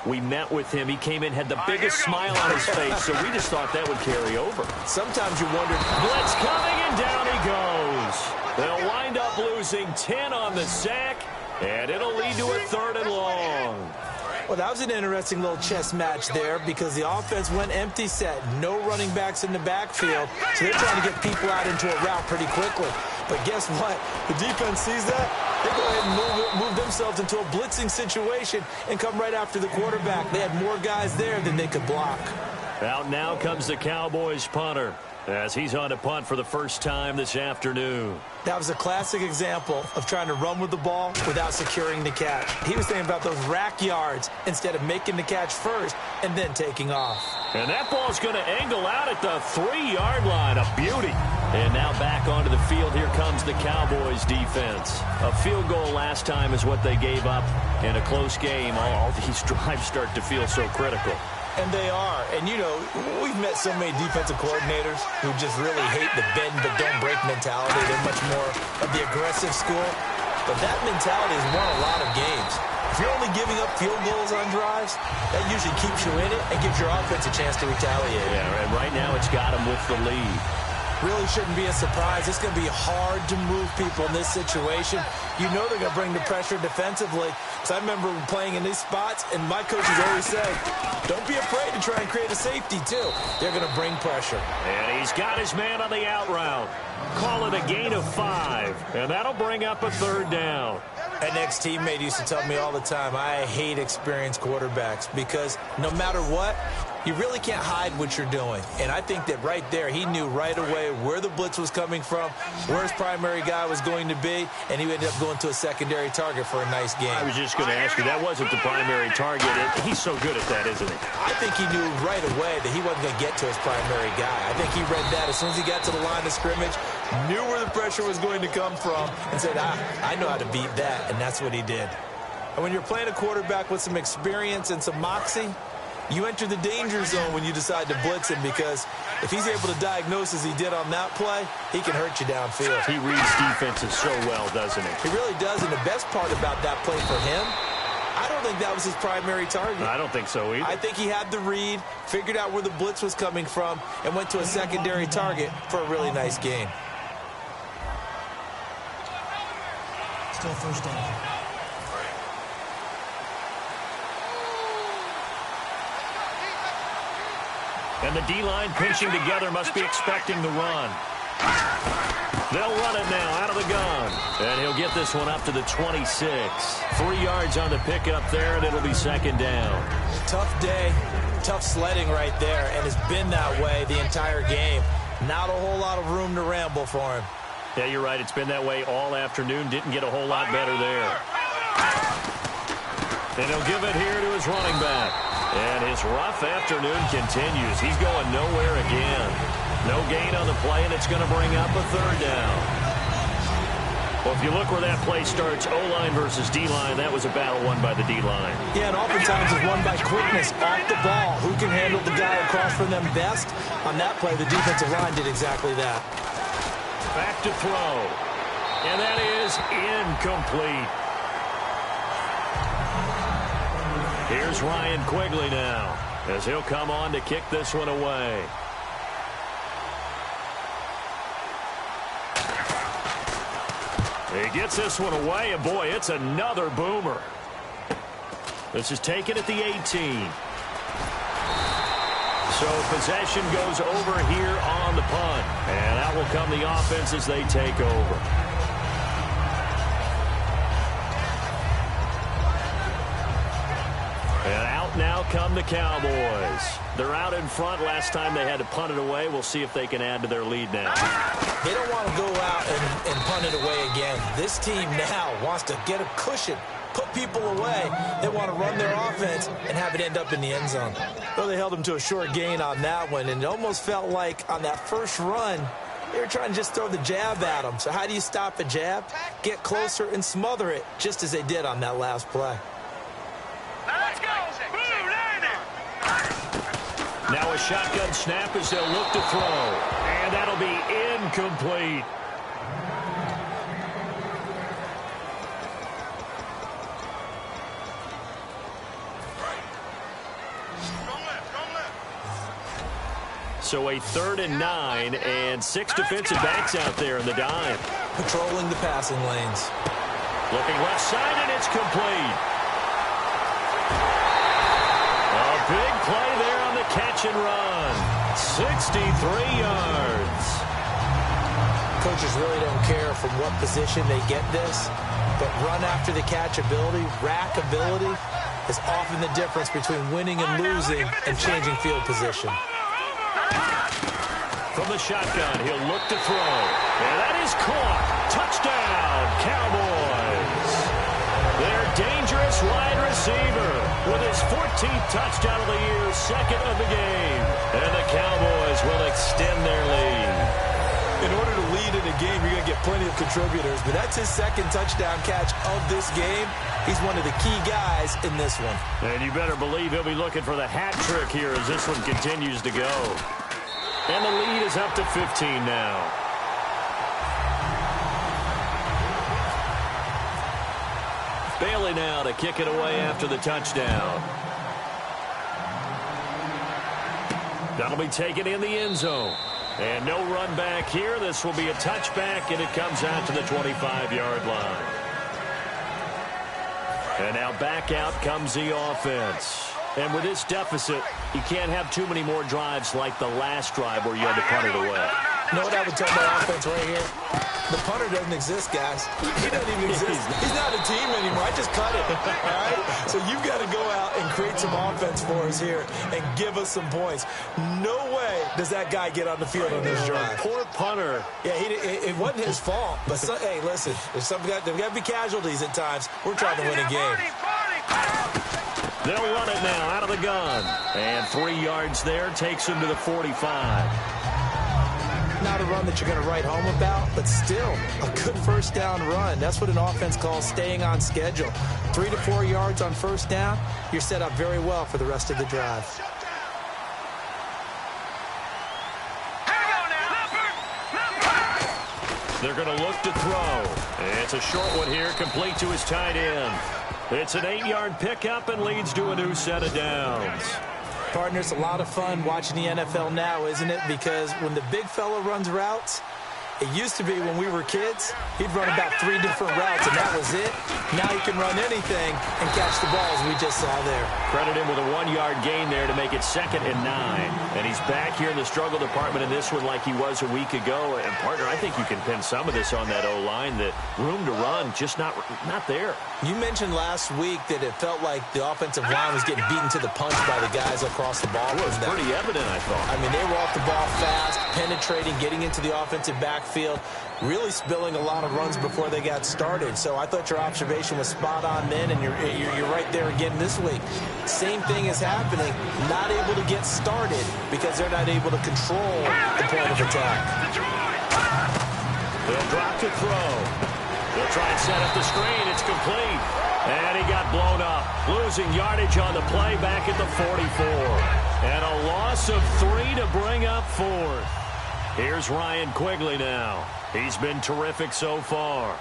B: We met with him. He came in, had the biggest smile on his face, so we just thought that would carry over.
E: Sometimes you wonder,
B: blitz coming, and down he goes. They'll wind up losing 10 on the sack, and it'll lead to a 3rd and long.
C: Well, that was an interesting little chess match there because the offense went empty set. No running backs in the backfield, so they're trying to get people out into a route pretty quickly. But guess what? The defense sees that. They go ahead and move themselves into a blitzing situation and come right after the quarterback. They had more guys there than they could block.
B: Out now comes the Cowboys punter as he's on to punt for the first time this afternoon.
C: That was a classic example of trying to run with the ball without securing the catch. He was thinking about those rack yards instead of making the catch first and then taking off.
B: And that ball's going to angle out at the 3-yard line. A beauty. And now back onto the field. Here comes the Cowboys defense. A field goal last time is what they gave up in a close game. All these drives start to feel so critical.
E: and they are. And, we've met so many defensive coordinators who just really hate the bend but don't break mentality. They're much more of the aggressive school. But that mentality has won a lot of games. If you're only giving up field goals on drives, that usually keeps you in it and gives your offense a chance to retaliate.
B: Yeah, and right now it's got them with the lead.
C: Really shouldn't be a surprise. It's going to be hard to move people in this situation. You know they're going to bring the pressure defensively. Because I remember playing in these spots, and my coaches always said, don't be afraid to try and create a safety, too. They're going to bring pressure.
B: And he's got his man on the out route. Call it a gain of 5, and that'll bring up a 3rd down.
C: An ex-teammate used to tell me all the time, I hate experienced quarterbacks because no matter what, you really can't hide what you're doing. And I think that right there, he knew right away where the blitz was coming from, where his primary guy was going to be, and he ended up going to a secondary target for a nice game.
B: I was just going to ask you, that wasn't the primary target. He's so good at that, isn't he?
C: I think he knew right away that he wasn't going to get to his primary guy. I think he read that as soon as he got to the line of scrimmage, knew where the pressure was going to come from, and said, I know how to beat that, and that's what he did. And when you're playing a quarterback with some experience and some moxie, you enter the danger zone when you decide to blitz him because if he's able to diagnose as he did on that play, he can hurt you downfield.
B: He reads defenses so well, doesn't he?
C: He really does, and the best part about that play for him, I don't think that was his primary target.
B: I don't think so either.
C: I think he had the read, figured out where the blitz was coming from, and went to a secondary target for a really nice gain.
F: Still first down.
B: And the D-line pinching together must be expecting the run. They'll run it now out of the gun. And he'll get this one up to the 26. 3 yards on the pickup there, and it'll be 2nd down.
C: Tough day, tough sledding right there, and it's been that way the entire game. Not a whole lot of room to ramble for him.
B: Yeah, you're right. It's been that way all afternoon. Didn't get a whole lot better there. And he'll give it here to his running back. And his rough afternoon continues. He's going nowhere again. No gain on the play, and it's going to bring up a 3rd down. Well, if you look where that play starts, O-line versus D-line, that was a battle won by the D-line.
C: Yeah, and oftentimes it's won by quickness off the ball. Who can handle the guy across from them best? On that play, the defensive line did exactly that.
B: Back to throw. And that is incomplete. Here's Ryan Quigley now, as he'll come on to kick this one away. He gets this one away, and boy, it's another boomer. This is taken at the 18. So possession goes over here on the punt. And out will come the offense as they take over. And out now come the Cowboys. They're out in front. Last time they had to punt it away. We'll see if they can add to their lead now.
C: They don't want to go out and punt it away again. This team now wants to get a cushion, put people away. They want to run their offense and have it end up in the end zone. Well, they held them to a short gain on that one, and it almost felt like on that first run, they were trying to just throw the jab at them. So how do you stop a jab? Get closer and smother it, just as they did on that last play.
D: Let's go.
B: Now a shotgun snap as they'll look to throw. And that'll be incomplete. So a 3rd and 9 and 6 defensive backs out there in the dime.
C: Patrolling the passing lanes.
B: Looking left side, and it's complete. A big play there on the catch and run. 63 yards.
C: Coaches really don't care from what position they get this, but run after the catch ability, rack ability, is often the difference between winning and losing and changing field position.
B: From the shotgun, he'll look to throw. And that is caught. Touchdown, Cowboys. Their dangerous wide receiver with his 14th touchdown of the year, 2nd of the game. And the Cowboys will extend their lead.
C: In order to lead in a game, you're going to get plenty of contributors, but that's his 2nd touchdown catch of this game. He's one of the key guys in this one.
B: And you better believe he'll be looking for the hat trick here as this one continues to go. And the lead is up to 15 now. Bailey now to kick it away after the touchdown. That'll be taken in the end zone. And no run back here. This will be a touchback, and it comes out to the 25-yard line. And now back out comes the offense. And with this deficit, you can't have too many more drives like the last drive where you had to punt it away.
C: You know what I would tell my offense right here? The punter doesn't exist, guys. He doesn't even exist. He's not a team anymore. I just cut it. All right? So you've got to go out and create some offense for us here and give us some points. No way does that guy get on the field on this drive.
B: Poor punter.
C: Yeah, it wasn't his fault. But, hey, listen, there's got to be casualties at times. We're trying to win a game.
B: They'll run it now out of the gun. And 3 yards there takes him to the 45.
C: Not a run that you're going to write home about, but still a good first down run. That's what an offense calls staying on schedule. 3 to 4 yards on first down, you're set up very well for the rest of the drive.
B: They're going to look to throw. It's a short one here, complete to his tight end. It's an 8-yard pickup and leads to a new set of downs.
C: Partners, a lot of fun watching the NFL now, isn't it? Because when the big fella runs routes, it used to be when we were kids, he'd run about 3 different routes, and that was it. Now he can run anything and catch the ball, as we just saw there.
B: Credit him with a 1-yard gain there to make it 2nd and 9. And he's back here in the struggle department in this one like he was a week ago. And, partner, I think you can pin some of this on that O-line. The room to run, just not there.
C: You mentioned last week that it felt like the offensive line was getting beaten to the punch by the guys across the ball.
B: It was pretty evident, I thought.
C: I mean, they were off the ball fast, penetrating, getting into the offensive backfield, really spilling a lot of runs before they got started. So I thought your observation was spot on then, and you're right there again this week. Same thing is happening, not able to get started because they're not able to control the point of attack.
B: They'll drop to throw. They'll try and set up the screen. It's complete. And he got blown up. Losing yardage on the play back at the 44. And a loss of 3 to bring up 4th. Here's Ryan Quigley now. He's been terrific so far.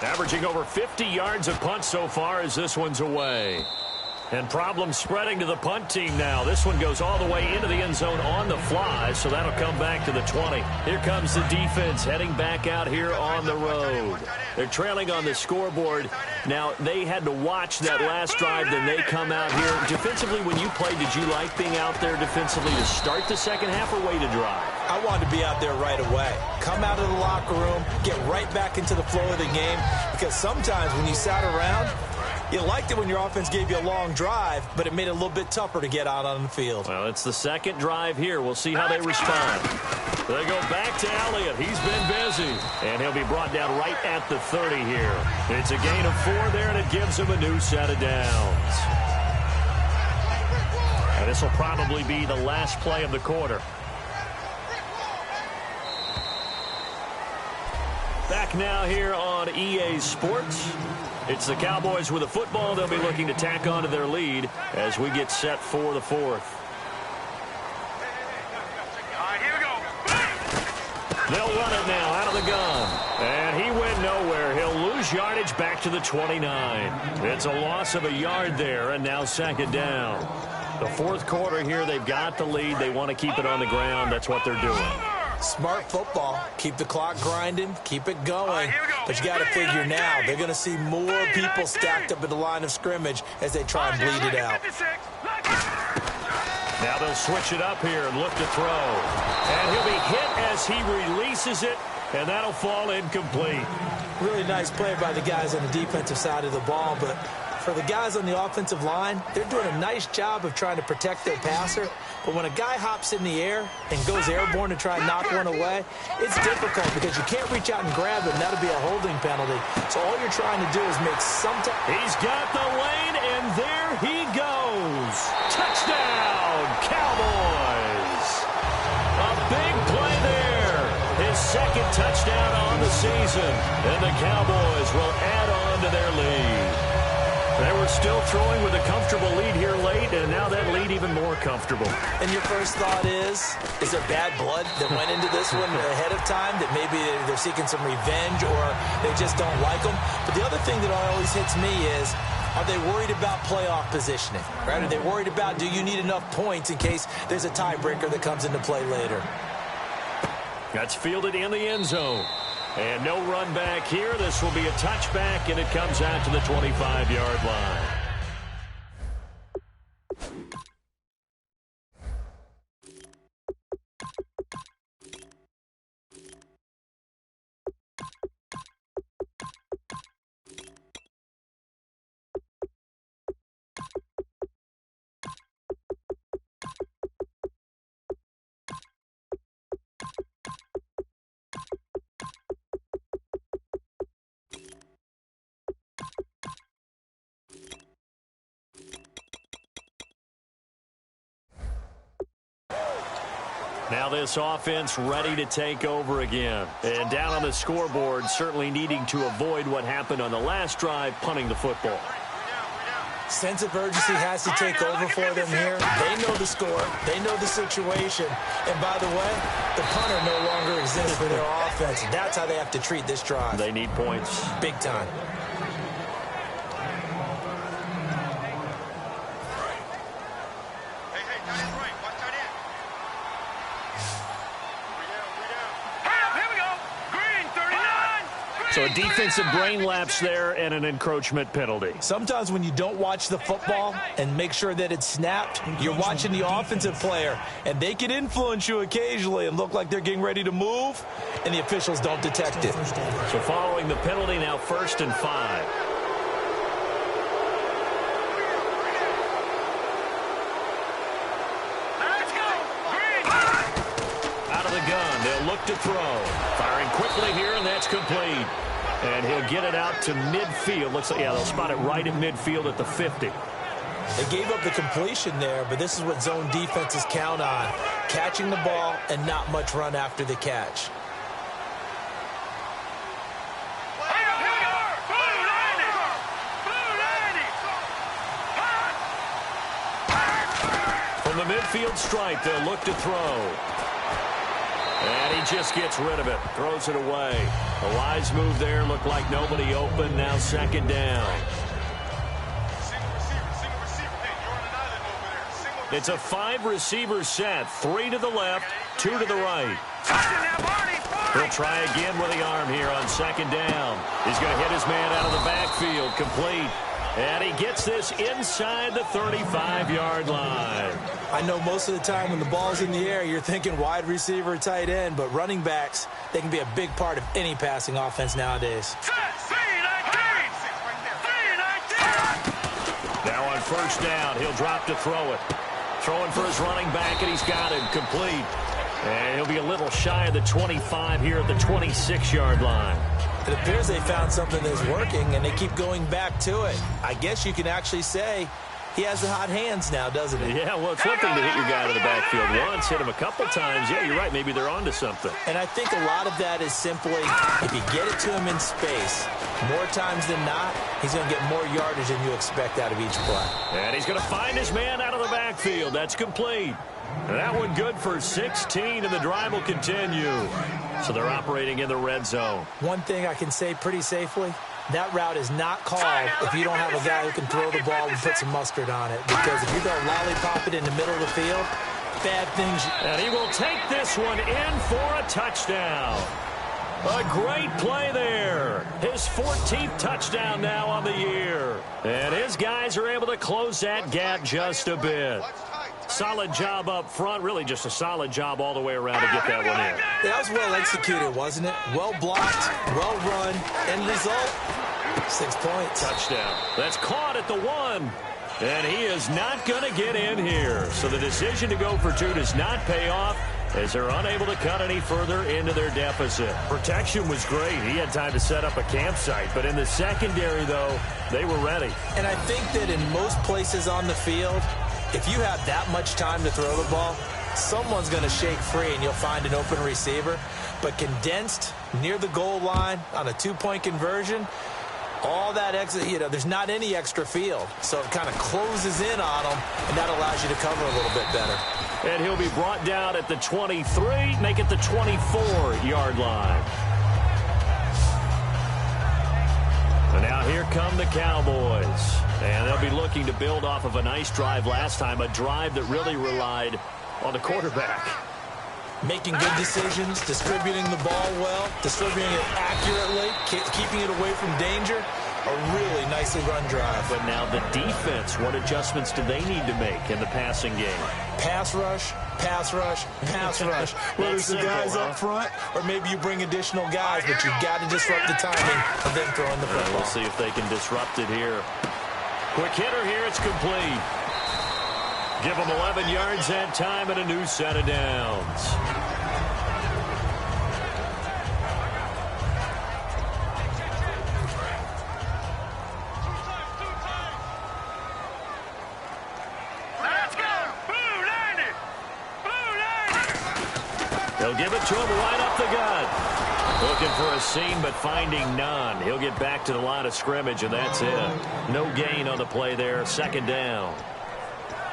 B: Averaging over 50 yards a punt so far as this one's away. And problems spreading to the punt team now. This one goes all the way into the end zone on the fly, so that'll come back to the 20. Here comes the defense heading back out here on the road. They're trailing on the scoreboard. Now, they had to watch that last drive, then they come out here. Defensively, when you played, did you like being out there defensively to start the second half or wait to drive?
E: I wanted to be out there right away. Come out of the locker room, get right back into the flow of the game, because sometimes when you sat around, you liked it when your offense gave you a long drive, but it made it a little bit tougher to get out on the field.
B: Well, it's the second drive here. We'll see how they respond. They go back to Elliott. He's been busy. And he'll be brought down right at the 30 here. It's a gain of 4 there, and it gives him a new set of downs. And this will probably be the last play of the quarter. Back now here on EA Sports. It's the Cowboys with a football. They'll be looking to tack on to their lead as we get set for the fourth.
D: All right, here we go.
B: They'll run it now out of the gun. And he went nowhere. He'll lose yardage back to the 29. It's a loss of a yard there, and now second down. The fourth quarter here, they've got the lead. They want to keep it on the ground. That's what they're doing.
E: Smart football. Keep the clock grinding. Keep it going. But you got to figure now, they're going to see more people stacked up at the line of scrimmage as they try and bleed it out.
B: Now they'll switch it up here and look to throw. And he'll be hit as he releases it, and that'll fall incomplete.
C: Really nice play by the guys on the defensive side of the ball, but for the guys on the offensive line, they're doing a nice job of trying to protect their passer. But when a guy hops in the air and goes airborne to try and knock one away, it's difficult because you can't reach out and grab it, and that'll be a holding penalty. So all you're trying to do is make some time.
B: He's got the lane, and there he goes. Touchdown, Cowboys. A big play there. His second touchdown on the season. And the Cowboys will add on to their lead. They were still throwing with a comfortable lead here late, and now that lead even more comfortable.
E: And your first thought is there bad blood that went into this one ahead of time, that maybe they're seeking some revenge or they just don't like them? But the other thing that always hits me is, are they worried about playoff positioning? Right? Are they worried about, do you need enough points in case there's a tiebreaker that comes into play later?
B: That's fielded in the end zone. And no run back here. This will be a touchback, and it comes out to the 25-yard line. Now this offense ready to take over again. And down on the scoreboard, certainly needing to avoid what happened on the last drive, punting the football.
C: Sense of urgency has to take over for them here. They know the score. They know the situation. And by the way, the punter no longer exists for their offense. That's how they have to treat this drive.
B: They need points.
C: Big time.
B: So a defensive brain lapse there and an encroachment penalty.
E: Sometimes when you don't watch the football and make sure that it's snapped, you're watching the offensive player, and they can influence you occasionally and look like they're getting ready to move, and the officials don't detect it.
B: So following the penalty, now 1st and 5. Out of the gun, they'll look to throw. Firing quickly here, and that's complete. And he'll get it out to midfield. Looks like, yeah, they'll spot it right at midfield at the 50.
E: They gave up the completion there, but this is what zone defenses count on. Catching the ball and not much run after the catch. From
B: the midfield stripe, they'll look to throw. And he just gets rid of it. Throws it away. A wise move there. Looked like nobody open. Now second down. It's a 5-receiver set. 3 to the left, 2 to the right. He'll try again with the arm here on second down. He's going to hit his man out of the backfield. Complete. And he gets this inside the 35-yard line.
C: I know most of the time when the ball's in the air, you're thinking wide receiver, tight end, but running backs, they can be a big part of any passing offense nowadays.
B: Now on first down, he'll drop to throw it. Throwing for his running back, and he's got him complete. And he'll be a little shy of the 25 here at the 26-yard line.
C: It appears they found something that's working, and they keep going back to it. I guess you can actually say he has the hot hands now, doesn't he?
B: Yeah, well, it's one thing to hit your guy to the backfield once, hit him a couple times. Yeah, you're right. Maybe they're onto something.
C: And I think a lot of that is simply if you get it to him in space, more times than not, he's going to get more yardage than you expect out of each play.
B: And he's going to find his man out of the backfield. That's complete. And that one good for 16, and the drive will continue. So they're operating in the red zone.
C: One thing I can say pretty safely, that route is not called if you don't have a guy who can throw the ball and put some mustard on it. Because if you go lollipop it in the middle of the field, bad things.
B: And he will take this one in for a touchdown. A great play there. His 14th touchdown now on the year. And his guys are able to close that gap just a bit. Solid job up front. Really just a solid job all the way around to get that one in.
C: That was well executed, wasn't it? Well blocked, well run. End result, 6 points.
B: Touchdown. That's caught at the 1. And he is not going to get in here. So the decision to go for 2 does not pay off, as they're unable to cut any further into their deficit. Protection was great. He had time to set up a campsite. But in the secondary, though, they were ready.
C: And I think that in most places on the field, if you have that much time to throw the ball, someone's going to shake free and you'll find an open receiver. But condensed near the goal line on a 2-point conversion, all that exit, there's not any extra field. So it kind of closes in on them, and that allows you to cover a little bit better.
B: And he'll be brought down at the 23, make it the 24-yard line. And now here come the Cowboys. And they'll be looking to build off of a nice drive last time, a drive that really relied on the quarterback.
C: Making good decisions, distributing the ball well, distributing it accurately, keeping it away from danger. A really nicely run drive.
B: But now the defense, what adjustments do they need to make in the passing game?
C: Pass rush, pass rush, pass rush. Whether it's the guys up front or maybe you bring additional guys, but you've got to disrupt the timing of them throwing the football.
B: We'll see if they can disrupt it here. Quick hitter here, it's complete. Give them 11 yards that time and a new set of downs. They'll give it to him right up the gut. Looking for a seam, but finding none. He'll get back to the line of scrimmage, and that's it. No gain on the play there. Second down.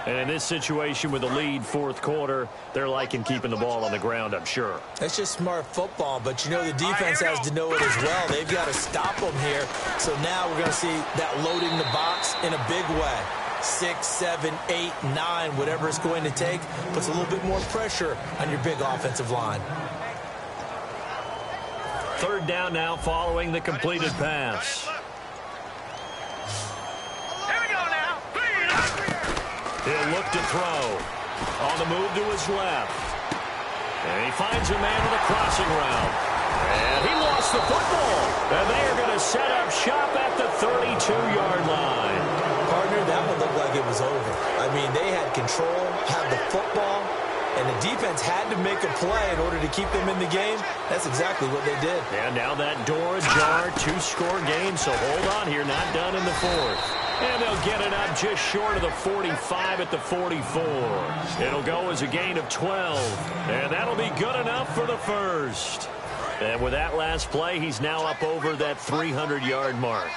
B: And in this situation with the lead fourth quarter, they're liking keeping the ball on the ground, I'm sure.
C: That's just smart football, but you know the defense has to know it as well. They've got to stop them here. So now we're going to see that loading the box in a big way. 6, 7, 8, 9, whatever it's going to take, puts a little bit more pressure on your big offensive line.
B: Third down now following the completed pass.
D: Here we go now.
B: He'll look to throw. On the move to his left. And he finds a man with a crossing route. And he lost the football. And they are going to set up shop at the 32-yard line.
C: Partner, that one looked like it was over. I mean, they had control, had the football, and the defense had to make a play in order to keep them in the game. That's exactly what they did.
B: And now that door ajar, 2-score game, so hold on here, not done in the fourth. And they'll get it up just short of the 45 at the 44. It'll go as a gain of 12, and that'll be good enough for the first. And with that last play, he's now up over that 300-yard mark.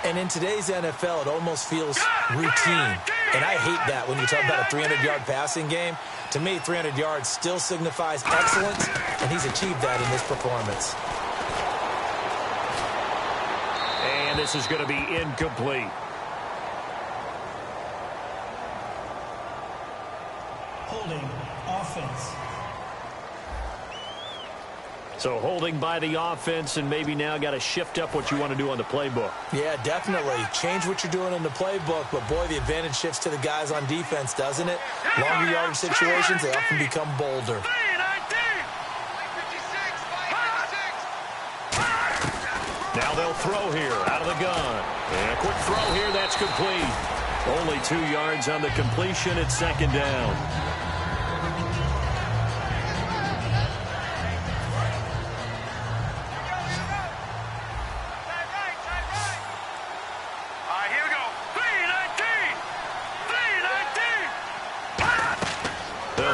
C: And in today's NFL, it almost feels routine. And I hate that when you talk about a 300-yard passing game. To me, 300 yards still signifies excellence, and he's achieved that in this performance.
B: And this is going to be incomplete.
F: Holding offense.
B: So holding by the offense, and maybe now got to shift up what you want to do on the playbook.
C: Yeah, definitely. Change what you're doing in the playbook, but boy, the advantage shifts to the guys on defense, doesn't it? Longer yardage situations, they often become bolder.
B: Now they'll throw here out of the gun. And a quick throw here, that's complete. Only 2 yards on the completion. It's second down.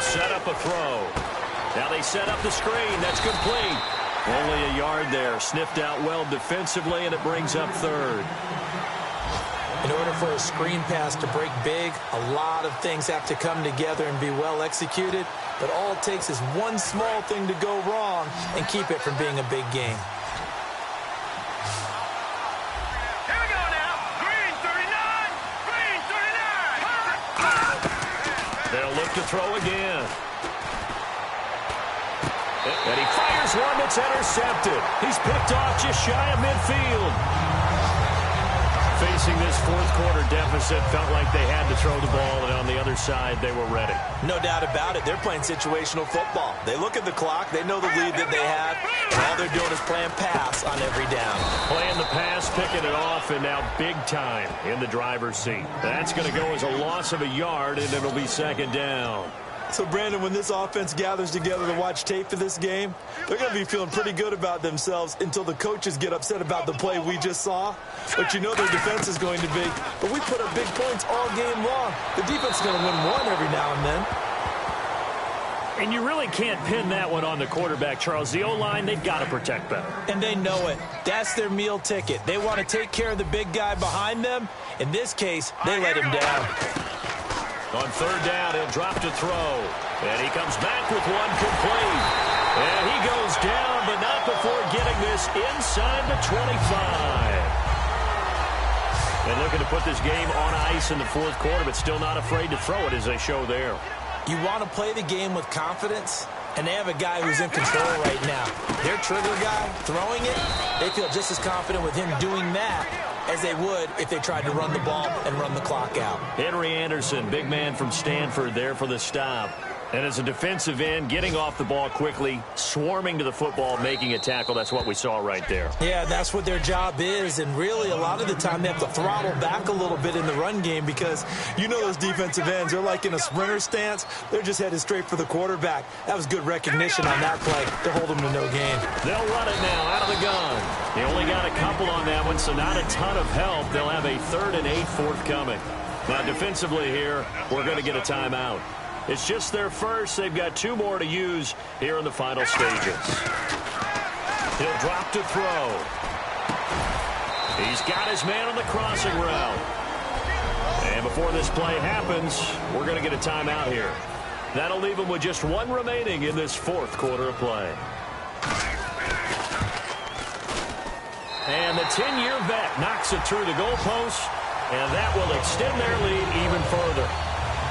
B: Set up a throw. Now they set up the screen. That's complete. Only a yard there. Sniffed out well defensively, and it brings up third.
C: In order for a screen pass to break big, a lot of things have to come together and be well executed. But all it takes is one small thing to go wrong and keep it from being a big game.
B: To throw again. And he fires one that's intercepted. He's picked off just shy of midfield. Facing this fourth quarter deficit, felt like they had to throw the ball, and on the other side, they were ready.
E: No doubt about it. They're playing situational football. They look at the clock. They know the lead that they have, and all they're doing is playing pass on every down.
B: Playing the pass, picking it off, and now big time in the driver's seat. That's going to go as a loss of a yard, and it'll be second down.
E: So, Brandon, when this offense gathers together to watch tape for this game, they're going to be feeling pretty good about themselves until the coaches get upset about the play we just saw. But you know their defense is going to be. But we put up big points all game long. The defense is going to win one every now and then.
B: And you really can't pin that one on the quarterback, Charles. The O-line, they've got to protect better.
C: And they know it. That's their meal ticket. They want to take care of the big guy behind them. In this case, they let him down.
B: On third down, he'll drop to throw. And he comes back with one complete. And he goes down, but not before getting this inside the 25. And looking to put this game on ice in the fourth quarter, but still not afraid to throw it as they show there.
C: You want to play the game with confidence, and they have a guy who's in control right now. Their trigger guy, throwing it, they feel just as confident with him doing that as they would if they tried to run the ball and run the clock out.
B: Henry Anderson, big man from Stanford, there for the stop. And as a defensive end, getting off the ball quickly, swarming to the football, making a tackle, that's what we saw right there.
C: Yeah, that's what their job is, and really a lot of the time they have to throttle back a little bit in the run game because you know those defensive ends, they're like in a sprinter stance. They're just headed straight for the quarterback. That was good recognition on that play to hold them to no gain.
B: They'll run it now out of the gun. They only got a couple on that one, so not a ton of help. They'll have a 3rd and 8 forthcoming. Now defensively here, we're going to get a timeout. It's just their first. They've got 2 more to use here in the final stages. He'll drop to throw. He's got his man on the crossing route. And before this play happens, we're going to get a timeout here. That'll leave him with just 1 remaining in this fourth quarter of play. And the 10-year vet knocks it through the goalpost, and that will extend their lead even further.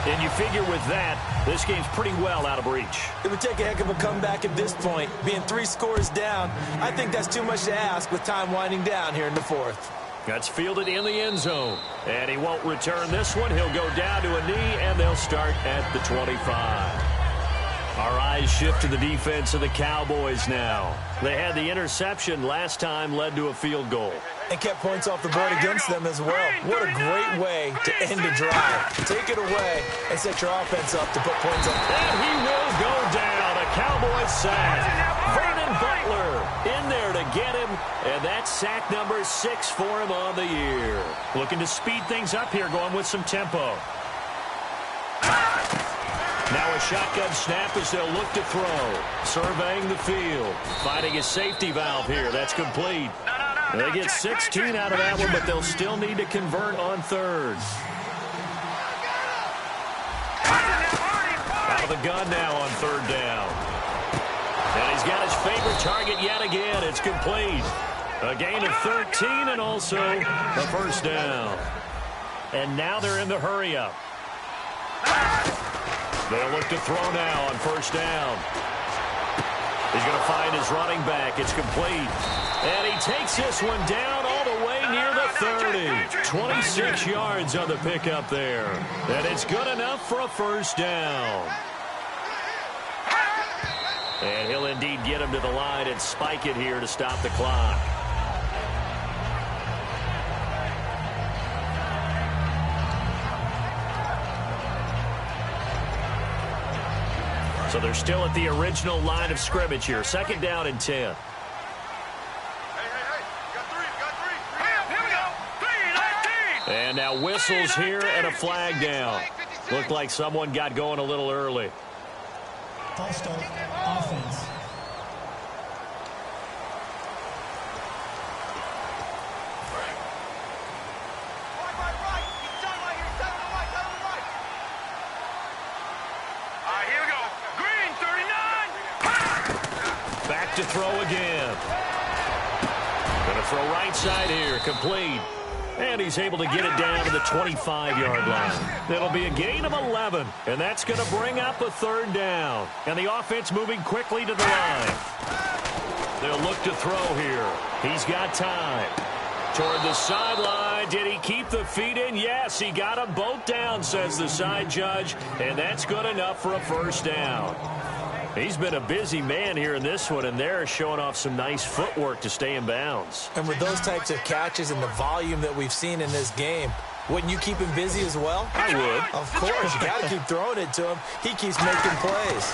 B: And you figure with that, this game's pretty well out of reach.
C: It would take a heck of a comeback at this point. Being 3 scores down, I think that's too much to ask with time winding down here in the fourth.
B: That's fielded in the end zone. And he won't return this one. He'll go down to a knee, and they'll start at the 25. Our eyes shift to the defense of the Cowboys now. They had the interception last time, led to a field goal.
C: And kept points off the board against them as well. What a great way to end a drive. Take it away and set your offense up to put points up.
B: And he will go down. A Cowboys sack. Vernon Butler in there to get him. And that's sack number 6 for him on the year. Looking to speed things up here, going with some tempo. Now a shotgun snap as they'll look to throw. Surveying the field. Finding a safety valve here. That's complete. They get 16 out of that one, but they'll still need to convert on 3rd. Out of the gun now on third down. And he's got his favorite target yet again. It's complete. A gain of 13 and also a first down. And now they're in the hurry-up. They'll look to throw now on first down. He's going to find his running back. It's complete. And he takes this one down all the way near the 30. 26 yards on the pickup there. And it's good enough for a first down. And he'll indeed get him to the line and spike it here to stop the clock. So they're still at the original line of scrimmage here. Second down and 10. And now whistles here and a flag down. Looked like someone got going a little early.
F: False start, offense.
B: Back to throw again. Going to throw right side here. Complete. And he's able to get it down to the 25-yard line. It'll be a gain of 11. And that's going to bring up a third down. And the offense moving quickly to the line. They'll look to throw here. He's got time. Toward the sideline. Did he keep the feet in? Yes, he got them both down, says the side judge. And that's good enough for a first down. He's been a busy man here in this one, and they're showing off some nice footwork to stay in bounds.
C: And with those types of catches and the volume that we've seen in this game, wouldn't you keep him busy as well?
B: I would.
C: Of course. You got to keep throwing it to him. He keeps making plays.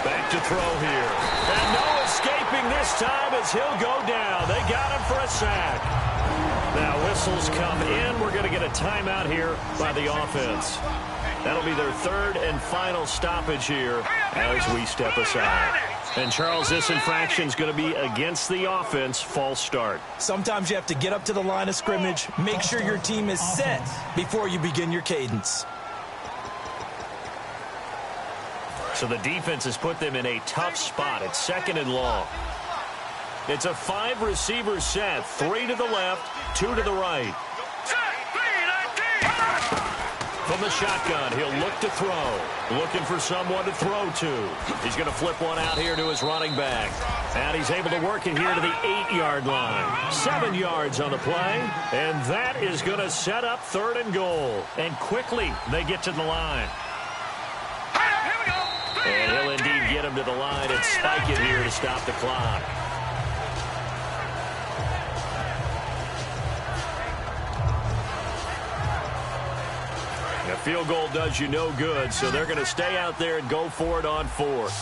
B: Back to throw here. And no escaping this time as he'll go down. They got him for a sack. Now whistles come in. We're going to get a timeout here by the offense. That'll be their third and final stoppage here as we step aside. And, Charles, this infraction's going to be against the offense, false start.
C: Sometimes you have to get up to the line of scrimmage, make sure your team is set before you begin your cadence.
B: So the defense has put them in a tough spot. It's second and long. It's a 5-receiver set, 3 to the left, 2 to the right. From the shotgun, he'll look to throw. Looking for someone to throw to. He's going to flip one out here to his running back. And he's able to work it here to the 8-yard line. 7 yards on the play. And that is going to set up third and goal. And quickly, they get to the line. And he'll indeed get him to the line and spike it here to stop the clock. A field goal does you no good, so they're going to stay out there and go for it on fourth.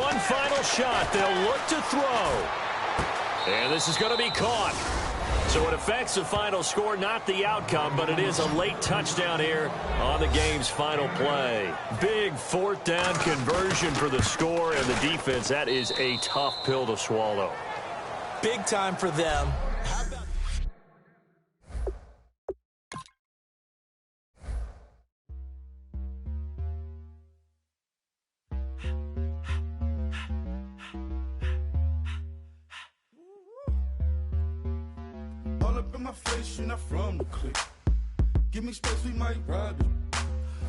B: One final shot. They'll look to throw. And this is going to be caught. So it affects the final score, not the outcome, but it is a late touchdown here on the game's final play. Big fourth down conversion for the score and the defense. That is a tough pill to swallow.
C: Big time for them.
G: All up in my face, you're not from the clique. Give me space, we might ride it.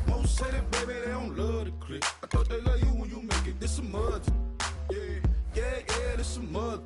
G: Most say that, baby, they don't love the clique. I thought they love you when you make it. This a mud. Yeah, this a mud.